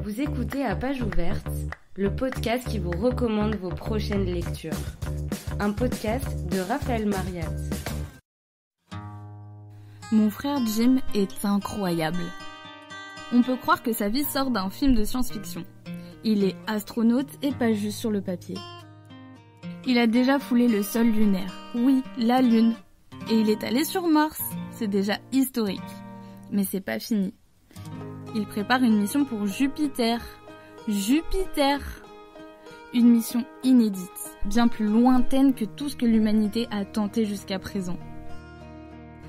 Vous écoutez À Page Ouverte, le podcast qui vous recommande vos prochaines lectures. Un podcast de Raphaël Mariat. Mon frère Jim est incroyable. On peut croire que sa vie sort d'un film de science-fiction. Il est astronaute et pas juste sur le papier. Il a déjà foulé le sol lunaire, oui, la Lune. Et il est allé sur Mars, c'est déjà historique. Mais c'est pas fini. Il prépare une mission pour Jupiter. Jupiter! Une mission inédite, bien plus lointaine que tout ce que l'humanité a tenté jusqu'à présent.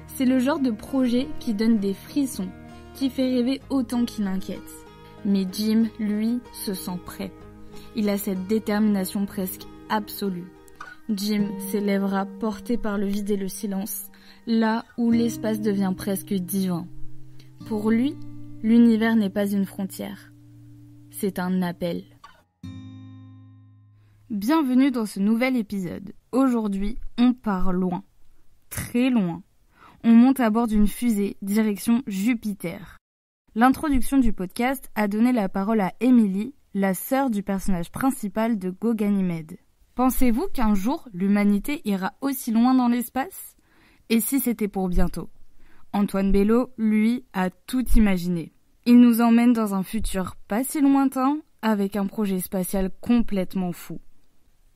C'est le genre de projet qui donne des frissons, qui fait rêver autant qu'il inquiète. Mais Jim, lui, se sent prêt. Il a cette détermination presque absolue. Jim s'élèvera porté par le vide et le silence, là où l'espace devient presque divin. Pour lui, l'univers n'est pas une frontière. C'est un appel. Bienvenue dans ce nouvel épisode. Aujourd'hui, on part loin. Très loin. On monte à bord d'une fusée direction Jupiter. L'introduction du podcast a donné la parole à Emily, la sœur du personnage principal de Go Ganymede. Pensez-vous qu'un jour, l'humanité ira aussi loin dans l'espace? Et si c'était pour bientôt? Antoine Bello, lui, a tout imaginé. Il nous emmène dans un futur pas si lointain, avec un projet spatial complètement fou.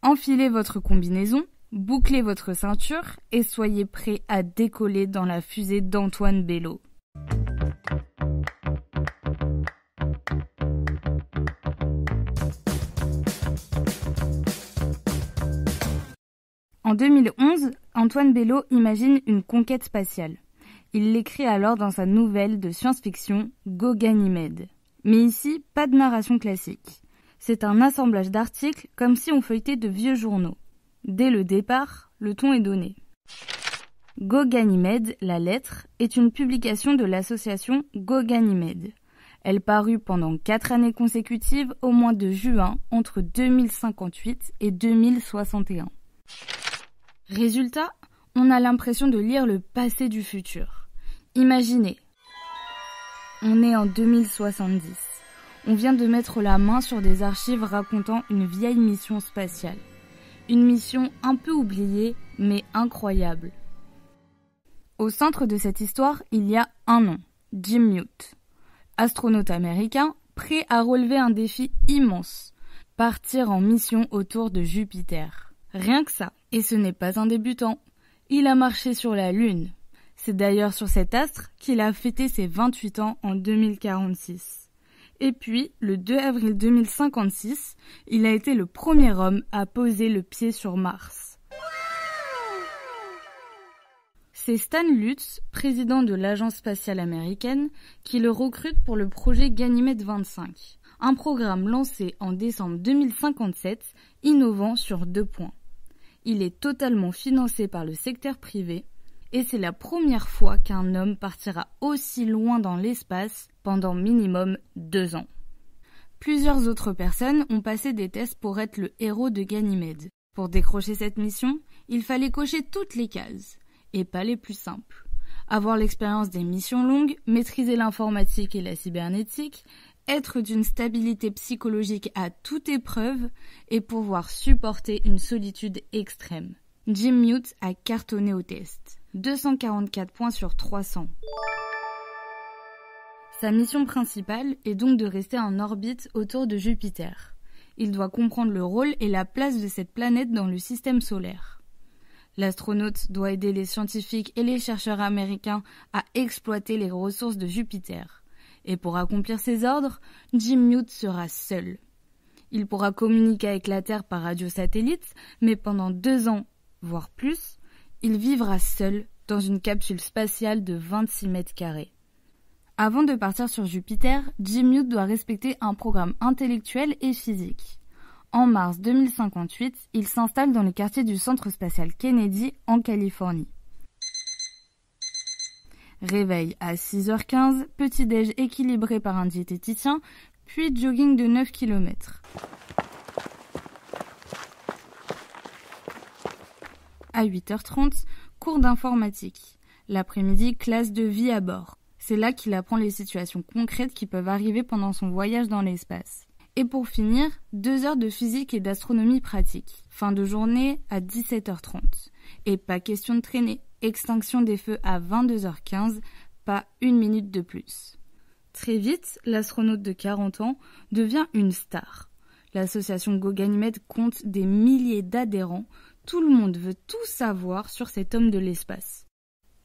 Enfilez votre combinaison, bouclez votre ceinture et soyez prêts à décoller dans la fusée d'Antoine Bello. En 2011, Antoine Bello imagine une conquête spatiale. Il l'écrit alors dans sa nouvelle de science-fiction Go Ganymede. Mais ici, pas de narration classique. C'est un assemblage d'articles comme si on feuilletait de vieux journaux. Dès le départ, le ton est donné. Go Ganymede, la lettre, est une publication de l'association Go Ganymede. Elle parut pendant 4 années consécutives au mois de juin entre 2058 et 2061. Résultat, on a l'impression de lire le passé du futur. Imaginez, on est en 2070. On vient de mettre la main sur des archives racontant une vieille mission spatiale. Une mission un peu oubliée, mais incroyable. Au centre de cette histoire, il y a un nom, Jim Mute. Astronaute américain, prêt à relever un défi immense, partir en mission autour de Jupiter. Rien que ça. Et ce n'est pas un débutant. Il a marché sur la Lune. C'est d'ailleurs sur cet astre qu'il a fêté ses 28 ans en 2046. Et puis, le 2 avril 2056, il a été le premier homme à poser le pied sur Mars. C'est Stan Lutz, président de l'agence spatiale américaine, qui le recrute pour le projet Ganymede 25, un programme lancé en décembre 2057, innovant sur 2 points. Il est totalement financé par le secteur privé et c'est la première fois qu'un homme partira aussi loin dans l'espace pendant minimum 2 ans. Plusieurs autres personnes ont passé des tests pour être le héros de Ganymede. Pour décrocher cette mission, il fallait cocher toutes les cases, et pas les plus simples. Avoir l'expérience des missions longues, maîtriser l'informatique et la cybernétique, être d'une stabilité psychologique à toute épreuve et pouvoir supporter une solitude extrême. Jim Mute a cartonné au test. 244 points sur 300. Sa mission principale est donc de rester en orbite autour de Jupiter. Il doit comprendre le rôle et la place de cette planète dans le système solaire. L'astronaute doit aider les scientifiques et les chercheurs américains à exploiter les ressources de Jupiter. Et pour accomplir ses ordres, Jim Mute sera seul. Il pourra communiquer avec la Terre par radiosatellite, mais pendant 2 ans, voire plus, il vivra seul dans une capsule spatiale de 26 mètres carrés. Avant de partir sur Jupiter, Jim Mute doit respecter un programme intellectuel et physique. En mars 2058, il s'installe dans les quartiers du Centre spatial Kennedy en Californie. Réveil à 6h15, petit-déj équilibré par un diététicien, puis jogging de 9 km. À 8h30, cours d'informatique. L'après-midi, classe de vie à bord. C'est là qu'il apprend les situations concrètes qui peuvent arriver pendant son voyage dans l'espace. Et pour finir, 2 heures de physique et d'astronomie pratique. Fin de journée à 17h30. Et pas question de traîner. Extinction des feux à 22h15, pas 1 minute de plus. Très vite, l'astronaute de 40 ans devient une star. L'association GoGanymed compte des milliers d'adhérents. Tout le monde veut tout savoir sur cet homme de l'espace.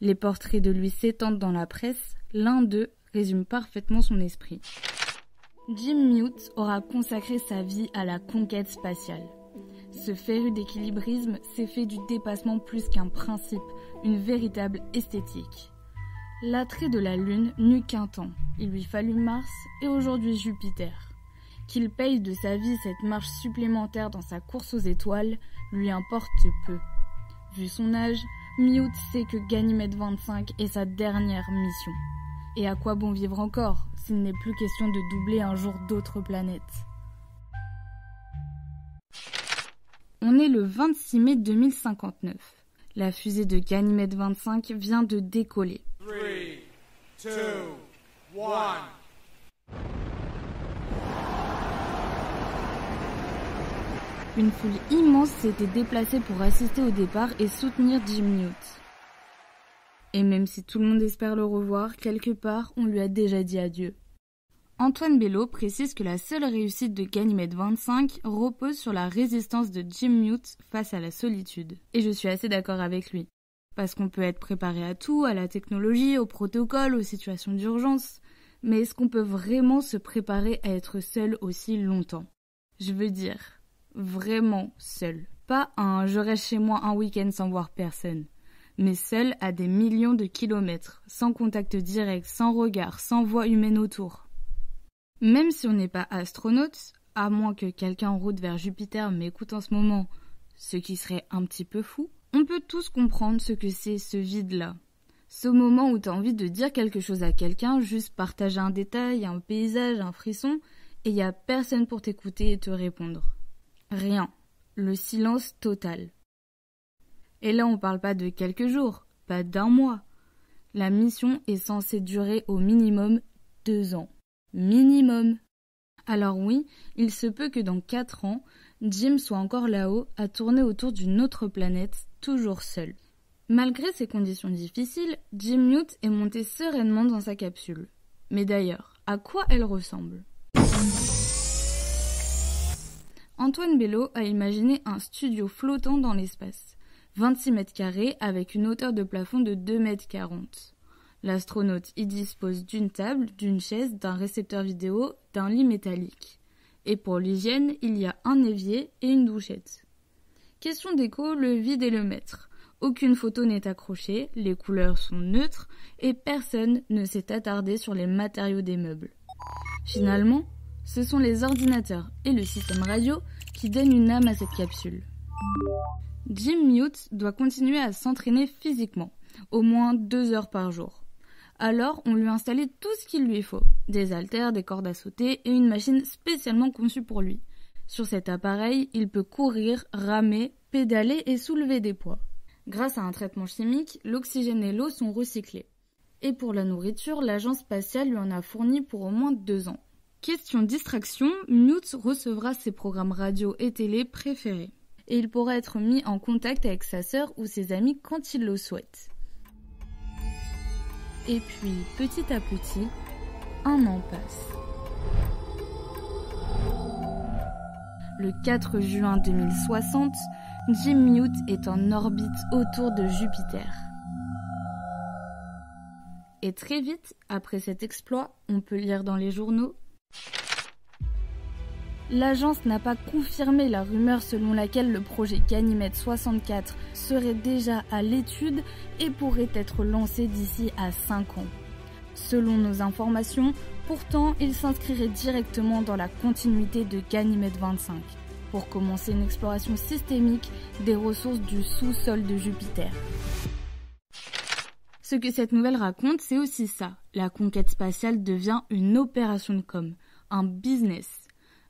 Les portraits de lui s'étendent dans la presse. L'un d'eux résume parfaitement son esprit. Jim Mute aura consacré sa vie à la conquête spatiale. Ce féru d'équilibrisme s'est fait du dépassement plus qu'un principe, une véritable esthétique. L'attrait de la Lune n'eut qu'un temps. Il lui fallut Mars et aujourd'hui Jupiter. Qu'il paye de sa vie cette marche supplémentaire dans sa course aux étoiles lui importe peu. Vu son âge, Mute sait que Ganymède 25 est sa dernière mission. Et à quoi bon vivre encore s'il n'est plus question de doubler un jour d'autres planètes? On est le 26 mai 2059. La fusée de Ganymède 25 vient de décoller. 3, 2, 1... Une foule immense s'était déplacée pour assister au départ et soutenir Jim Mute. Et même si tout le monde espère le revoir, quelque part, on lui a déjà dit adieu. Antoine Bello précise que la seule réussite de Ganymède 25 repose sur la résistance de Jim Mute face à la solitude. Et je suis assez d'accord avec lui. Parce qu'on peut être préparé à tout, à la technologie, au protocole, aux situations d'urgence. Mais est-ce qu'on peut vraiment se préparer à être seul aussi longtemps? Je veux dire, vraiment seul. Pas un « je reste chez moi un week-end sans voir personne », mais seul à des millions de kilomètres, sans contact direct, sans regard, sans voix humaine autour. Même si on n'est pas astronaute, à moins que quelqu'un en route vers Jupiter m'écoute en ce moment, ce qui serait un petit peu fou, on peut tous comprendre ce que c'est ce vide-là. Ce moment où t'as envie de dire quelque chose à quelqu'un, juste partager un détail, un paysage, un frisson, et y a personne pour t'écouter et te répondre. Rien. Le silence total. Et là, on parle pas de quelques jours, pas d'un mois. La mission est censée durer au minimum 2 ans. Minimum. Alors oui, il se peut que dans 4 ans, Jim soit encore là-haut à tourner autour d'une autre planète, toujours seul. Malgré ces conditions difficiles, Jim Mute est monté sereinement dans sa capsule. Mais d'ailleurs, à quoi elle ressemble ? Antoine Bello a imaginé un studio flottant dans l'espace. 26 mètres carrés avec une hauteur de plafond de 2,40 mètres. L'astronaute y dispose d'une table, d'une chaise, d'un récepteur vidéo, d'un lit métallique. Et pour l'hygiène, il y a un évier et une douchette. Question déco, le vide est le maître. Aucune photo n'est accrochée, les couleurs sont neutres et personne ne s'est attardé sur les matériaux des meubles. Finalement, ce sont les ordinateurs et le système radio qui donnent une âme à cette capsule. Jim Mute doit continuer à s'entraîner physiquement, au moins 2 heures par jour. Alors, on lui a installé tout ce qu'il lui faut, des haltères, des cordes à sauter et une machine spécialement conçue pour lui. Sur cet appareil, il peut courir, ramer, pédaler et soulever des poids. Grâce à un traitement chimique, l'oxygène et l'eau sont recyclés. Et pour la nourriture, l'agence spatiale lui en a fourni pour au moins 2 ans. Question distraction, Mute recevra ses programmes radio et télé préférés. Et il pourra être mis en contact avec sa sœur ou ses amis quand il le souhaite. Et puis, petit à petit, 1 an passe. Le 4 juin 2060, Jim Mute est en orbite autour de Jupiter. Et très vite, après cet exploit, on peut lire dans les journaux: l'agence n'a pas confirmé la rumeur selon laquelle le projet Ganymède 64 serait déjà à l'étude et pourrait être lancé d'ici à 5 ans. Selon nos informations, pourtant, il s'inscrirait directement dans la continuité de Ganymède 25 pour commencer une exploration systémique des ressources du sous-sol de Jupiter. Ce que cette nouvelle raconte, c'est aussi ça. La conquête spatiale devient une opération de com', un business.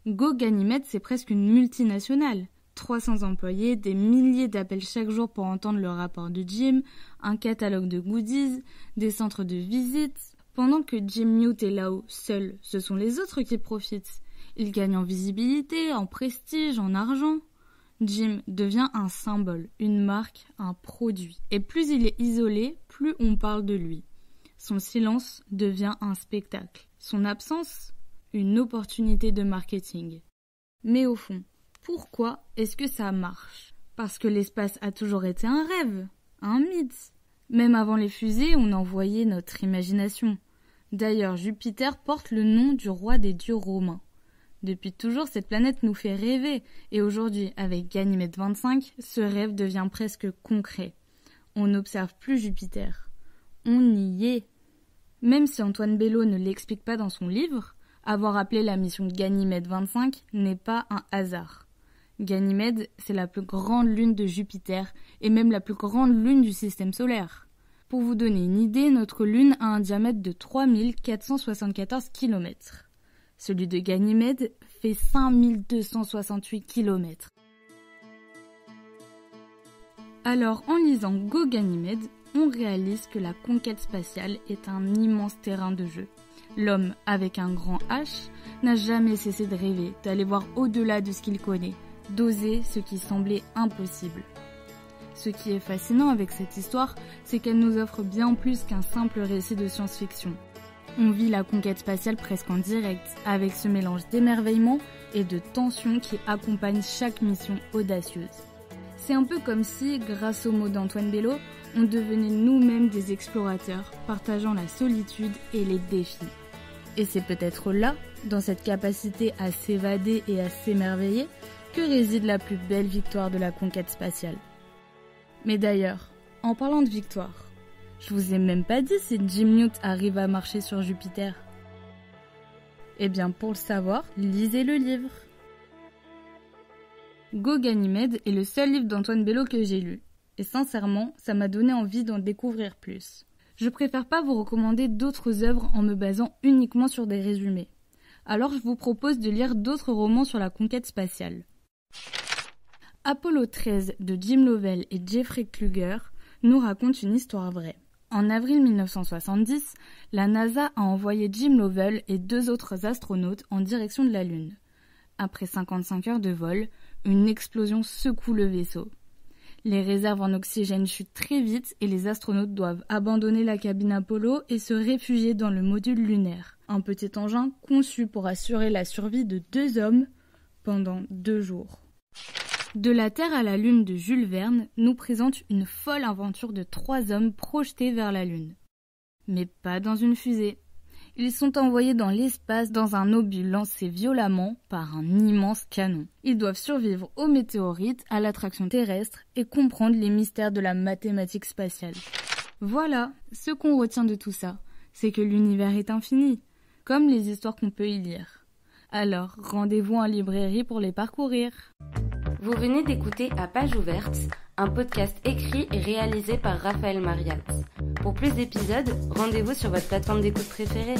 GoGanymed, c'est presque une multinationale. 300 employés, des milliers d'appels chaque jour pour entendre le rapport de Jim, un catalogue de goodies, des centres de visite. Pendant que Jim Mute est là-haut, seul, ce sont les autres qui profitent. Ils gagnent en visibilité, en prestige, en argent. Jim devient un symbole, une marque, un produit. Et plus il est isolé, plus on parle de lui. Son silence devient un spectacle. Son absence, une opportunité de marketing. Mais au fond, pourquoi est-ce que ça marche? Parce que l'espace a toujours été un rêve, un mythe. Même avant les fusées, on envoyait notre imagination. D'ailleurs, Jupiter porte le nom du roi des dieux romains. Depuis toujours, cette planète nous fait rêver, et aujourd'hui, avec Ganymède 25, ce rêve devient presque concret. On n'observe plus Jupiter. On y est. Même si Antoine Bello ne l'explique pas dans son livre, avoir appelé la mission Ganymède 25 n'est pas un hasard. Ganymède, c'est la plus grande lune de Jupiter, et même la plus grande lune du système solaire. Pour vous donner une idée, notre lune a un diamètre de 3474 km. Celui de Ganymède fait 5268 km. Alors, en lisant Go Ganymède, on réalise que la conquête spatiale est un immense terrain de jeu. L'homme, avec un grand H, n'a jamais cessé de rêver, d'aller voir au-delà de ce qu'il connaît, d'oser ce qui semblait impossible. Ce qui est fascinant avec cette histoire, c'est qu'elle nous offre bien plus qu'un simple récit de science-fiction. On vit la conquête spatiale presque en direct, avec ce mélange d'émerveillement et de tension qui accompagne chaque mission audacieuse. C'est un peu comme si, grâce aux mots d'Antoine Bello, on devenait nous-mêmes des explorateurs, partageant la solitude et les défis. Et c'est peut-être là, dans cette capacité à s'évader et à s'émerveiller, que réside la plus belle victoire de la conquête spatiale. Mais d'ailleurs, en parlant de victoire, je vous ai même pas dit si Jim Mute arrive à marcher sur Jupiter. Eh bien, pour le savoir, lisez le livre. Go Ganymède est le seul livre d'Antoine Bello que j'ai lu. Et sincèrement, ça m'a donné envie d'en découvrir plus. Je préfère pas vous recommander d'autres œuvres en me basant uniquement sur des résumés. Alors je vous propose de lire d'autres romans sur la conquête spatiale. Apollo 13 de Jim Lovell et Jeffrey Kluger nous raconte une histoire vraie. En avril 1970, la NASA a envoyé Jim Lovell et 2 autres astronautes en direction de la Lune. Après 55 heures de vol, une explosion secoue le vaisseau. Les réserves en oxygène chutent très vite et les astronautes doivent abandonner la cabine Apollo et se réfugier dans le module lunaire, un petit engin conçu pour assurer la survie de 2 hommes pendant 2 jours. De la Terre à la Lune de Jules Verne nous présente une folle aventure de 3 hommes projetés vers la Lune. Mais pas dans une fusée. Ils sont envoyés dans l'espace dans un obus lancé violemment par un immense canon. Ils doivent survivre aux météorites, à l'attraction terrestre et comprendre les mystères de la mathématique spatiale. Voilà, ce qu'on retient de tout ça, c'est que l'univers est infini, comme les histoires qu'on peut y lire. Alors, rendez-vous en librairie pour les parcourir. Vous venez d'écouter À Page Ouverte, un podcast écrit et réalisé par Raphaël Mariat. Pour plus d'épisodes, rendez-vous sur votre plateforme d'écoute préférée.